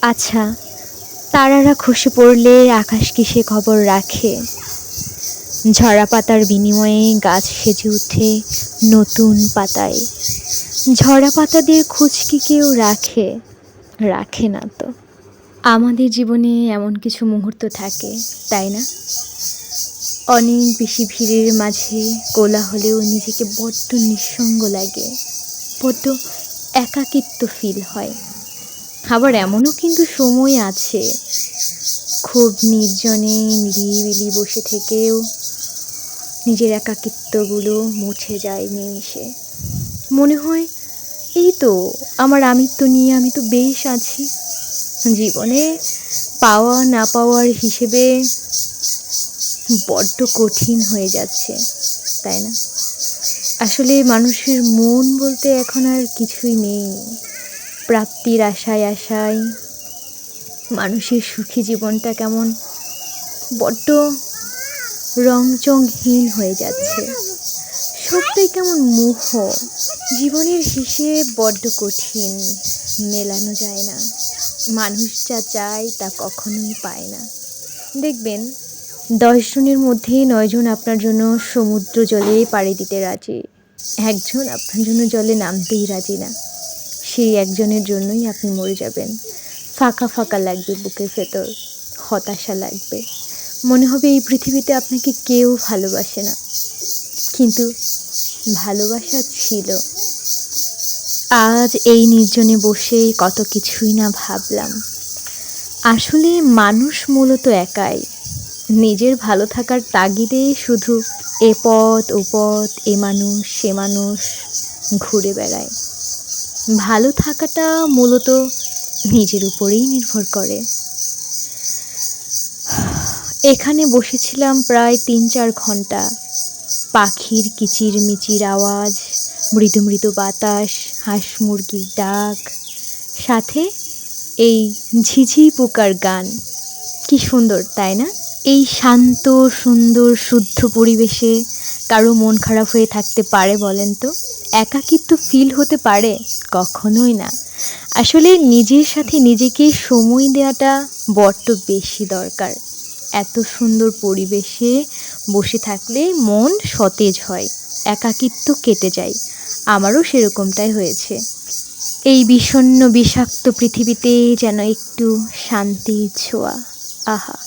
আচ্ছা, তারারা খসে পড়লে আকাশ কি সে খবর রাখে? ঝরা পাতার বিনিময়ে গাছ সেজে ওঠে নতুন পাতায়। ঝরা পাতাদের খোঁজ কি কেউ রাখে? রাখে না তো। আমাদের জীবনে এমন কিছু মুহূর্ত থাকে, তাই না? অনেক বেশি ভিড়ের মাঝে কোলাহলেও নিজেকে বড্ড নিঃসঙ্গ লাগে, বড্ড একাকিত্ব ফিল হয়। আবার এমনও কিন্তু সময় আছে, খুব নির্জনে নিরিবিলি বসে থেকেও নিজের একাকিত্বগুলো মুছে যায় নিমিষে। মনে হয় এই তো আমার আমিত্ব নিয়ে আমি তো বেশ আছি। জীবনে পাওয়া না পাওয়ার হিসেবে বড্ড কঠিন হয়ে যাচ্ছে, তাই না? আসলে মানুষের মন বলতে এখন আর কিছুই নেই। প্রাপ্তির আশায় আশায় মানুষের সুখী জীবনটা কেমন বড্ড রংচংহীন হয়ে যাচ্ছে। সবটাই কেমন মোহ। জীবনের হিসেব বড্ড কঠিন, মেলানো যায় না। মানুষ যা চায় তা কখনোই পায় না। দেখবেন 10 জনের মধ্যে 9 জন আপনার জন্য সমুদ্র জলে পাড়ি দিতে রাজি, একজন আপনার জন্য জলে নামতেই রাজি না। সেই একজনের জন্যই আপনি মরে যাবেন। ফাঁকা ফাঁকা লাগবে বুকের ভেতর, হতাশা লাগবে, মনে হবে এই পৃথিবীতে আপনাকে কেউ ভালোবাসে না। কিন্তু ভালোবাসা ছিল। আজ এই নির্জনে বসে কত কিছুই না ভাবলাম। আসলে মানুষ মূলত একাই, নিজের ভালো থাকার তাগিদে শুধু এ পথ ও পথ, এ মানুষ সে মানুষ ঘুরে বেড়ায়। ভালো থাকাটা মূলত নিজের উপরেই নির্ভর করে। এখানে বসেছিলাম প্রায় 3-4 ঘন্টা। পাখির কিচিরমিচির আওয়াজ, মৃদু মৃদু বাতাস, হাঁস মুরগির ডাক, সাথে এই ঝিঝি পোকার গান। কি সুন্দর, তাই না? এই শান্ত সুন্দর শুদ্ধ পরিবেশে কারো মন খারাপ হয়ে থাকতে পারে বলেন তো? একাকিত্ব ফিল হতে পারে? কখনোই না। আসলে নিজের সাথে নিজেকে সময় দেওয়াটা বড্ড বেশি দরকার। এত সুন্দর পরিবেশে বসে থাকলে মন সতেজ হয়, একাকিত্ব কেটে যায়। আমারও সেরকমটাই হয়েছে। এই বিষণ্ণ বিষাক্ত পৃথিবীতে যেন একটু শান্তির ছোঁয়া। আহা!